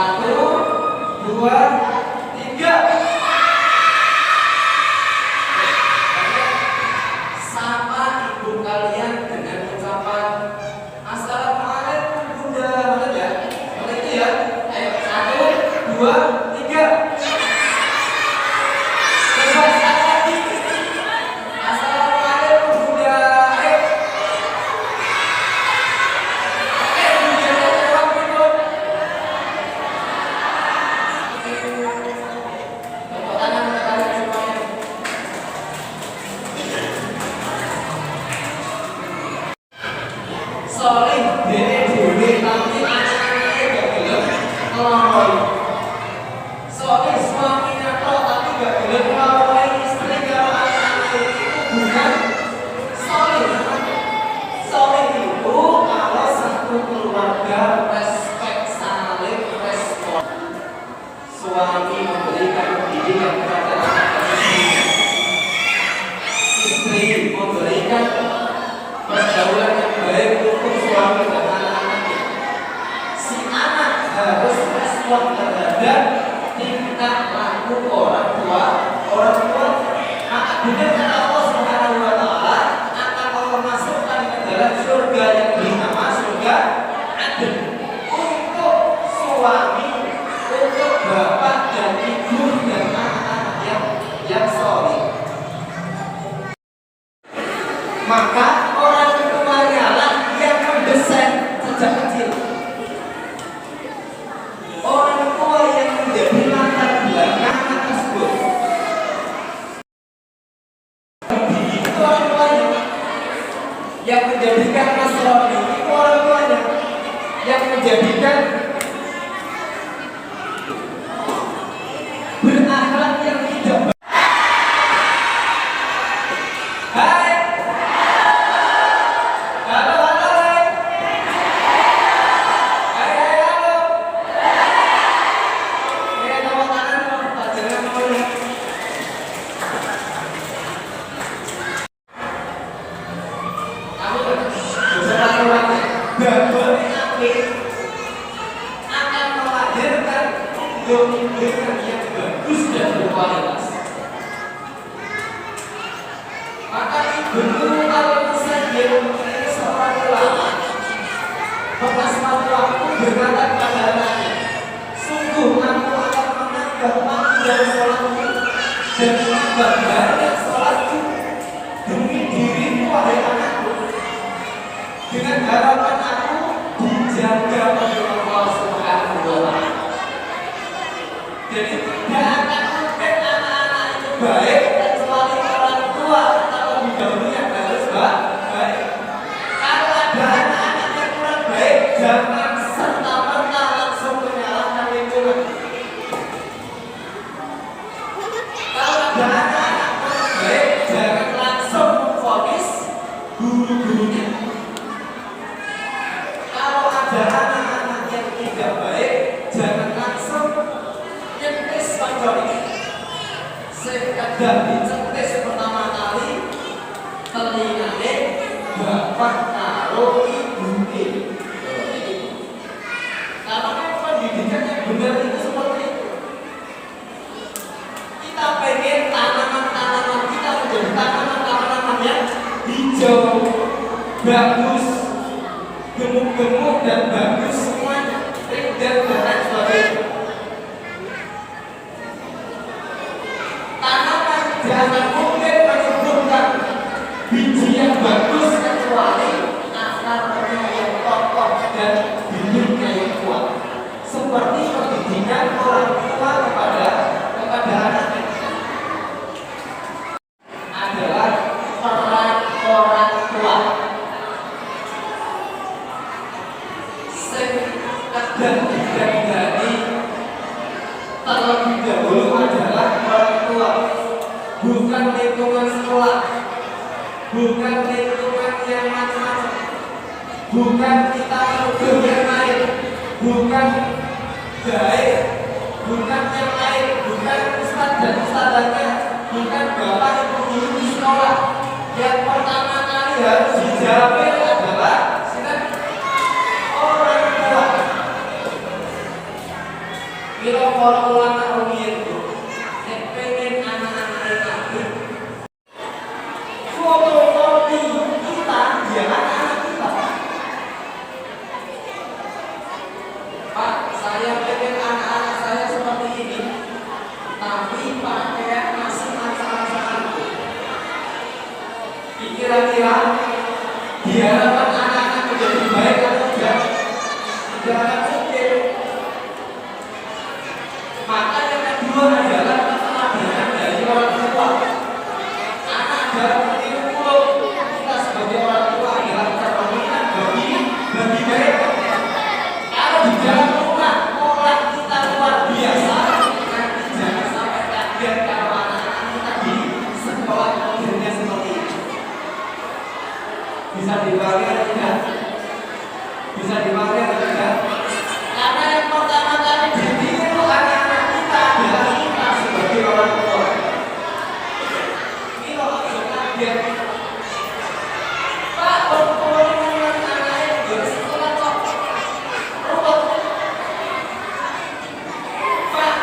Satu, dua, tiga. Sapa ibu kalian dengan ucapan Assalamualaikum Bunda. Benar ya? Benar itu ya? Ayo, satu, dua, tiga. Coba sekali lagi. Assalamualaikum Bunda. Ayo. Oke, Bundanya jawab dulu. Tepuk tangan untuk kalian semuanya. Solih dene dhewe tapi anake gak gelem ngeloroi. Solih suaminya tok tapi gak gelem ngeloroi istri karo anake itu bukan solih. Solih itu kalau satu keluarga respect, saling respon. Suami memberikan pendidikan kepada anak-anaknya, istri memberikan pergaulan yang baik untuk suami dan anak-anaknya. Si anak harus respon terhadap tingkah laku orang tua. Maka dengan kata Allah Subhanahu wa Ta'ala akan Allah masukkan ke dalam surga yang bernama surga Aden untuk suami, untuk bapak dan ibu dan anak-anak yang soleh. Maka orang tuanya lah yang mendesain sejak kecil. Orang tua yang menjadi latar belakang anak tersebut. Itu orang tuanya. Yang menjadikan Mas Roni itu orang tuanya. Yang menjadikan berakhlak yang tidak baik. Hai. Halo, halo, hai. Hai, hai, halo. Ini tepuk tangan dong, tak jangan mau ya. Kamu bisa lakukan babon apik akan melahirkan pemikiran yang bagus dan berkualitas. Maka ibu kalau misalnya dia mempunyai seorang ulama, maka suatu waktu berkata kepada anaknya, sungguh aku akan menambah panggilan sholatmu dan menambah banyak sholatku demi dirimu wahai anakku, dengan harapan aku dijaga oleh Allah Subhanahu wa Ta'ala. Jadi tidak akan mungkin anak-anak itu baik kecuali orang tua terlebih dahulu yang harus baik. Kalau ada anak-anak yang kurang baik, jangan serta-merta langsung menyalahkan lingkungan. Kalau ada anak-anak kurang baik, jangan langsung memvonis guru-gurunya. Kalau ada anak-anak yang tidak baik, jangan langsung nyentis panjoni. Sekedar dicentis pertama kali, telingane bapak karo ibuke. Karena pendidikan yang benar itu seperti itu. Kita pengen tanaman-tanaman kita menjadi tanaman-tanaman yang hijau, bagus, gemuk-gemuk dan bagus semuanya, dan lain sebagainya. Tanaman jangan mungkin menumbuhkan biji yang bagus kecuali akarnya yang kokoh dan bibirnya yang kuat. Seperti pendidikan orang tua kepada anaknya adalah peran orang tua. Sekedar dari terlebih dahulu adalah orang tua, bukan lingkungan sekolah, bukan lingkungan yang macam-macam, bukan kita menuduh yang lain, bukan baik, bukan yang lain, bukan ustadz dan ustadzanya, bukan bapak ibu guru di sekolah. Yang pertama kali harus dijamin adalah orang tua. Mila para ulama rumiyin Bu, nek pengen anak-anak nabi fotokopi kita dia anak-anak kita. Pak, saya pengen anak-anak saya seperti ini, tapi pakaian masih macam-macam. Kira-kira diharapkan anak-anak menjadi baik atau tidak? Tidak akan mungkin. Maka yang kedua adalah keteladanan dari orang tua. Anak dalam kurikulum kita sebagai orang tua adalah cerminan bagi mereka. Kalau di dalam rumah orang kita luar biasa, nanti jangan sampai kaget kalau anak-anak kita di sekolah modelnya seperti itu. Bisa dipakai atau tidak? Bisa dipakai atau tidak? Karena yang pertama kali ditiru anak-anak kita adalah kita sebagai orang tua. Ini loh kaget. Pak, orang tua ini anaknya di sekolah kok ruwet. Pak,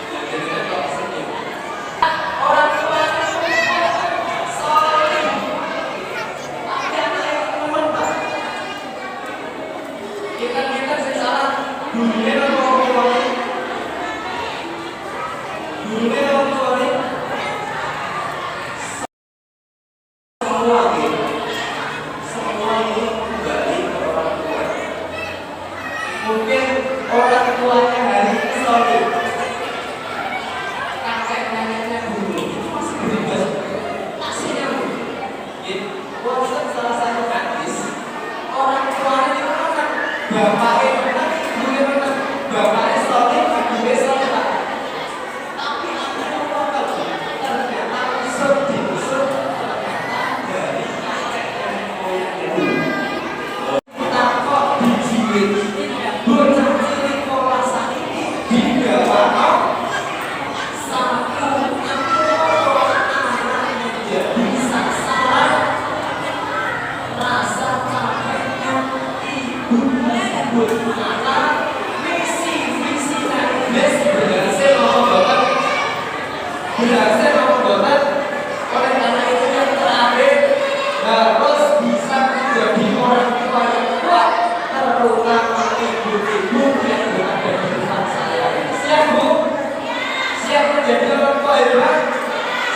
jadi kok sedih. Orang tua sorry. Kita sih salah. Gurunya orang tua ini. Gurunya orang tua ini. Semua ini kembali ke orang tua. Mungkin orang tuanya hari ini sorry. Kakek neneknya guru itu masih bebas. Aslinya walaupun salah satu hadis orang tuanya itu kan bapaknya benar, ibunya benar, bapaknya soleh, ibunya soleh Pak. Tapi anaknya lokal, ternyata usur ternyata dari kakek nenek moyang itu. Kita kok dijiwit, bocah cilik kelas ini dibawa satu anak menjadi sasaran rasa capeknya ibu. Anak visi berhasil membuat oleh karena itu yang terakhir harus bisa menjadi orang tua yang kuat, terutama ibu-ibu yang berada di depan saya. Siap Bu? Siap menjadi orang tua hebat?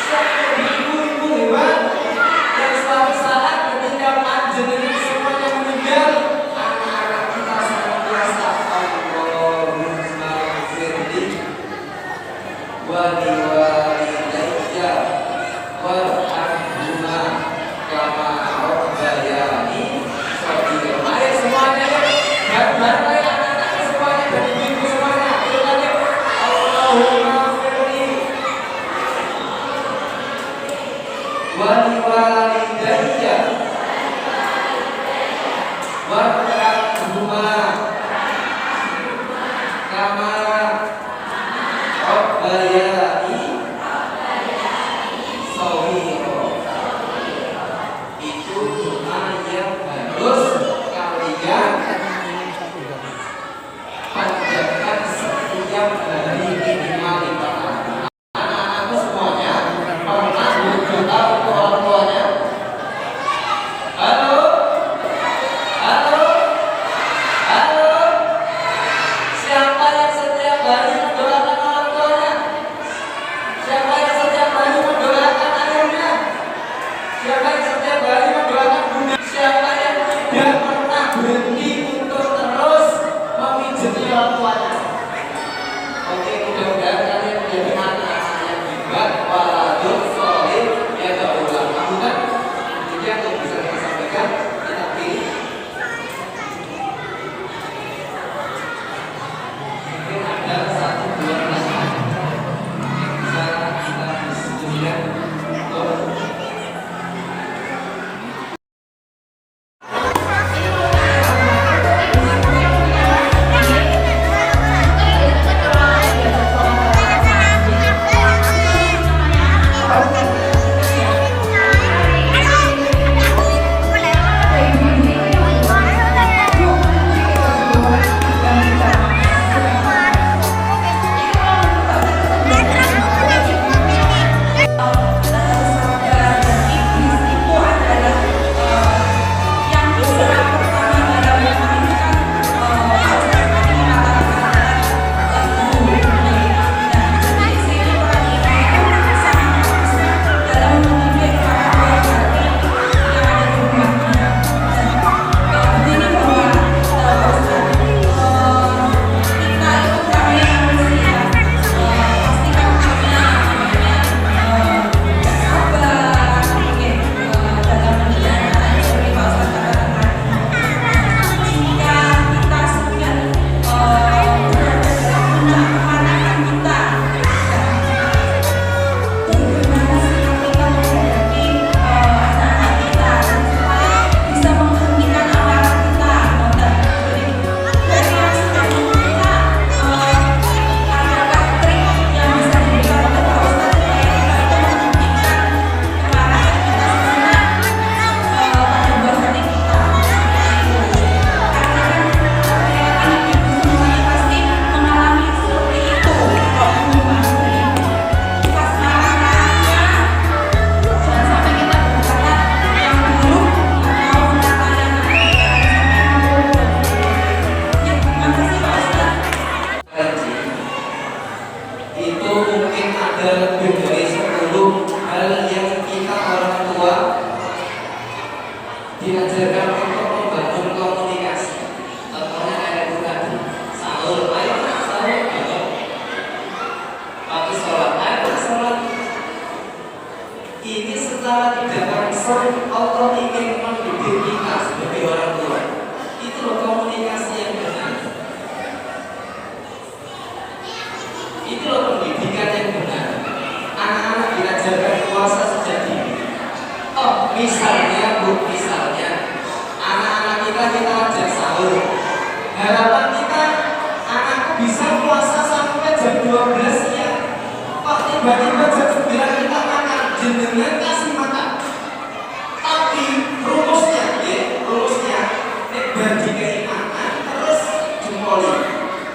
Siap menjadi ibu-ibu hebat yang suatu saat ketika panjenengan semuanya meninggal, waliwalidayya warhamhuma kama rabbayani shaghira. Ayo semuanya bareng-bareng anak-anak semuanya dan ibu semuanya. Allahumma firli waliwalidayya warhamhuma kama Rabbayani shaghira. Itu doa yang harus kalian panjatkan setiap hari minimal 5 kali. Anak-anakku semuanya pernah berdoa untuk orang tuanya. Halo, halo, halo. Siapa yang setiap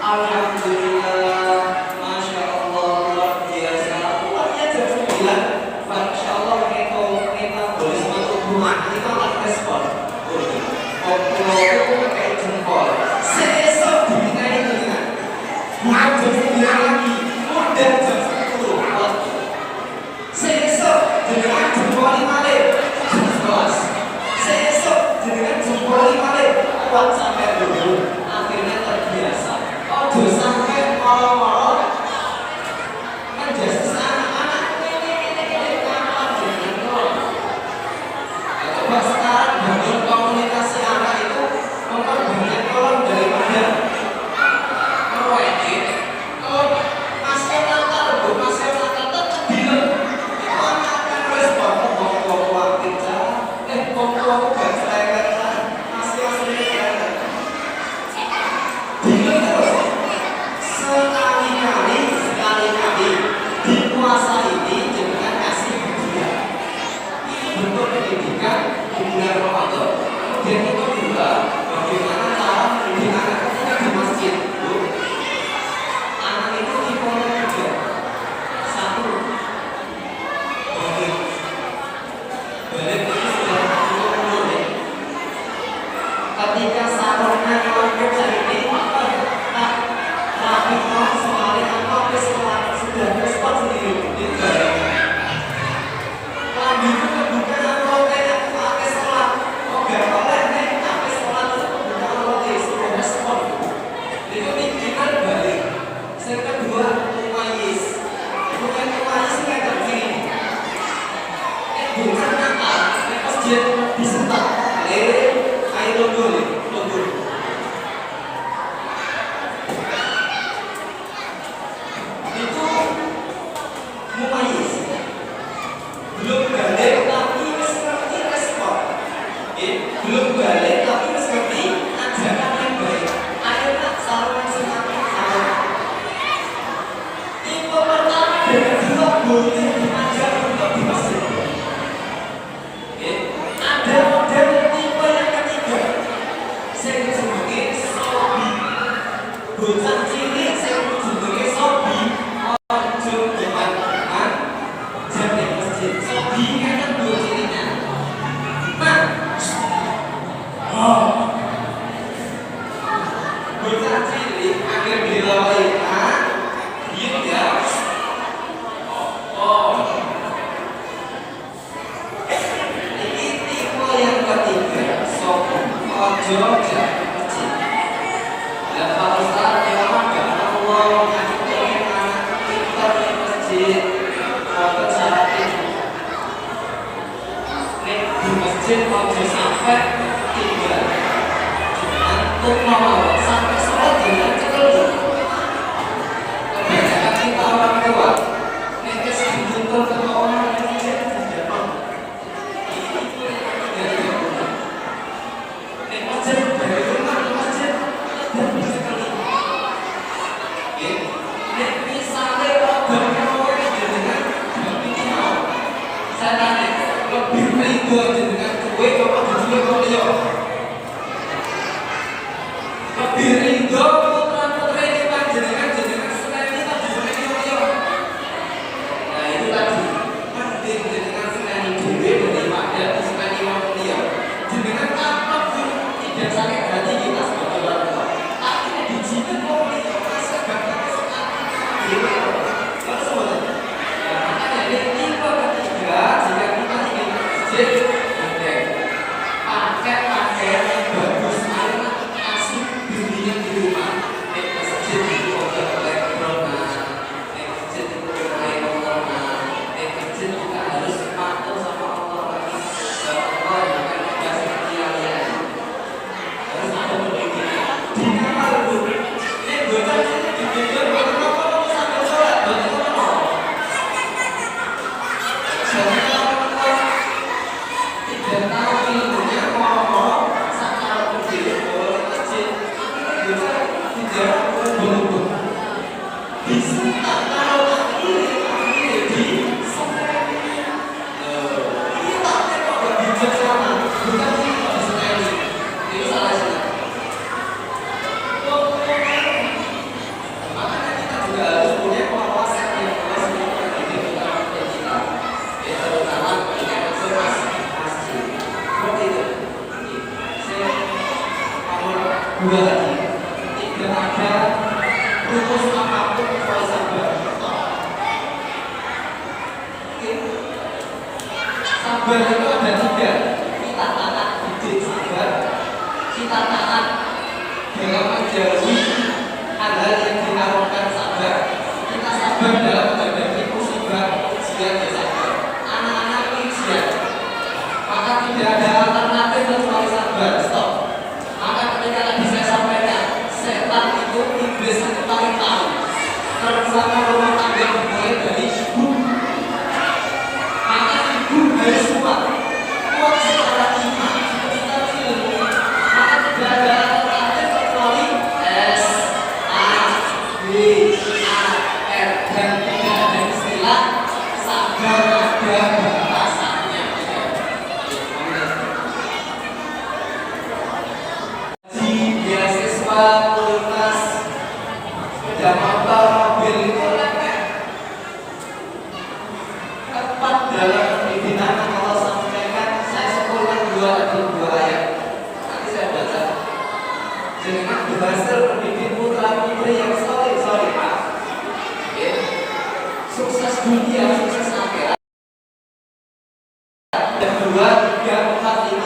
Alhamdulillah, Masya Allah, luar biasa. Pokoknya jam 9, Masya Allah, kita boleh suatu rumah, kita akan respon. Kalau itu pakai jempol, seesok dibintai dengan bukan jam 9 lagi, udah jam 10 waktu. Seesok dengan jempol 5 lip, jam 11. Seesok dengan jempol 5 lip, kuat sampai dulu. Akhirnya terbiasa. Oh, sampai moro-moro kan biasa anak-anak ini kapan dengan kok. Coba sekarang bangun komunikasi anak itu memperbanyak kolom daripada meruekin. Kalau masih nakal, masih nakal tetap bilang itu anak akan respon kok waktu kok gak selewet masih selewet. Bilang terus. Sekali-kali di puasa ini jangan kasih hadiah. Ini bentuk pendidikan di bulan Ramadan. Kemudian itu juga bagaimana cara mendidik anak ketika di masjid. Anak itu tipenya juga satu balik itu sudah cukup boleh. Ketika sarungnya kelompok ini tapi kalau sekali atau sudah respon sendiri itu kami itu kebuka rote pakai sholat gak boleh nih pakai sholat itu kebuka rote sudah respon itu pikiran balik. Yang kedua umayis bukan umayis kayak begini bukan nakal masjid disentak ayo logor mumayis belum balik tapi masih ngerti respon belum balik tapi masih ngerti ajaran yang baik. Akhirnya sarungan semakin sarungan tipe pertama dan kedua boleh diajar untuk di masjid. Ada model tipe yang ketiga saya sebagai sobi bocah cilik saya sebagai sobi ojo depan jadi masjid sobi kan dua cirinya. Nah bocah cilik akhir dilawai diam ya. Ini tipe yang ketiga sobi ojo depan masjid. Dan kalau saat ada rumus apapun kecuali sabar. Oke. Sabar itu ada tiga. Kita taat didik sabar, kita taat dalam menjauhi hal-hal yang diharapkan sabar, kita sabar dalam menghadapi musibah ujian ya sabar. Anak-anak ini ujian, maka tidak ada alternatif kecuali sabar. Stop. Maka ketika tadi saya sampaikan, setan itu iblis itu paling tahu kerusakan rumah tangga dimulai dari ibu. Maka ibu harus kuat secara iman, secara ilmu. Maka tidak ada alternatif kecuali S A B A R, dan tidak ada istilah sabar, ada batasannya. Di beasiswa lunas sepeda motor mobil itu tepat dalam pimpinan Allah sampaikan. Saya sebutkan dua ayat. Nanti saya baca. Jangan berhasil mendidik putra putri yang soleh Pak. Oke. Sukses dunia, sukses akhirat. Dan 2, 3, 4, 5.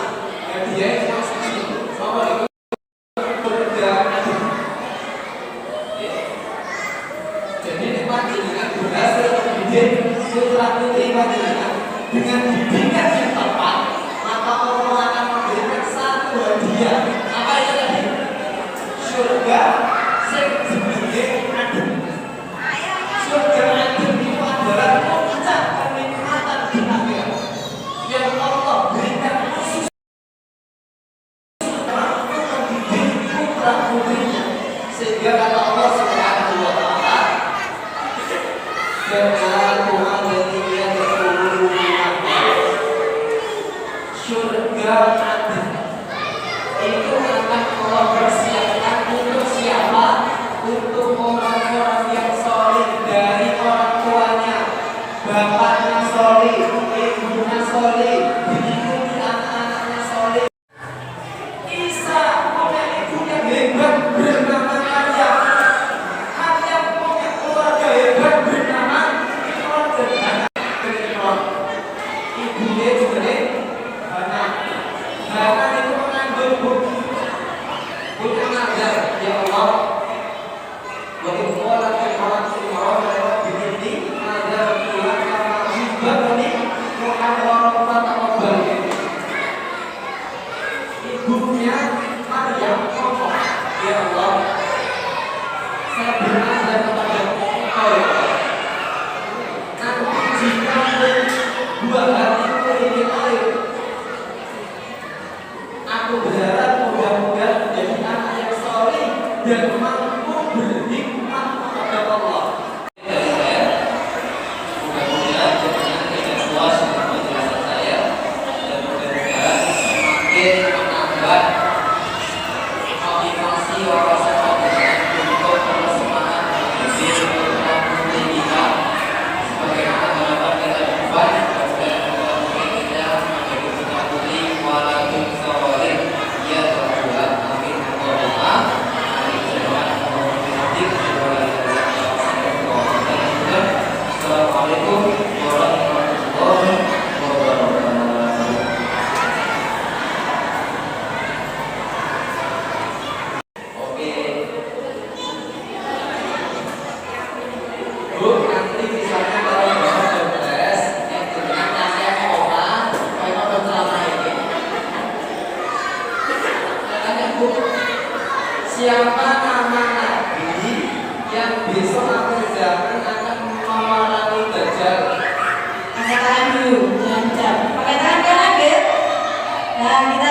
Dan dia cuma segitu. Assalamualaikum. Jadi nikmati dengan berhasil mendidik putra putri panjenengan dengan bimbingan yang tepat, maka Allah akan memberikan satu hadiah. Apa itu tadi? Surga sebagai adem. Surga adem itu adalah puncak kenikmatan di akhirat yang Allah berikan khusus untuk mendidik putra putrinya. Sehingga kata Allah Subhanahu wa Ta'ala, surga adem itu akan Allah persiapkan untuk siapa? Untuk orang-orang yang soleh dari orang tuanya, bapaknya soleh, ibunya soleh, diikuti anak-anaknya soleh. Isa punya ibu yang hebat bernama Maryam. Maryam punya keluarga hebat bernama Imran. Ibunya juga Hana. Hana itu mengandung punya nazar, ya Allah. Waktu orang lewat begini, nazar Tuhan karena hibah ini muhawarah fatawabal. Ibunya Maryam ngomong, ya Allah, saya bernazar kepada Engkau ya Allah. Nanti jika buah hatiku ingin air, aku berharap mudah-mudahan menjadi anak yang soleh dan mampu berhikmah kepada Allah. Mudah-mudahan dengan tidak puas dengan penjelasan saya, dan mudah-mudahan semakin menambah motivasi wawasan pembelajaran untuk terus semangat mendidik putra putri kita sebagaimana harapan kita ke depan. Dan putra putri kita menjadi putra putri waladun soleh ya Tuhan. Amin. Allahumma Assalamualaikum warahmatullahi wabarakatuh. Oke, Bu, nanti misalnya kalau mau tes yang dengan saya koma, kalau bercelana ini, tanya Bu, siapa nama nabi yang besok akhir zaman akan memerangi Dajjal? Angkat tangan dulu, jangan jam. Pakai tangan kanan, ya. Nah, kita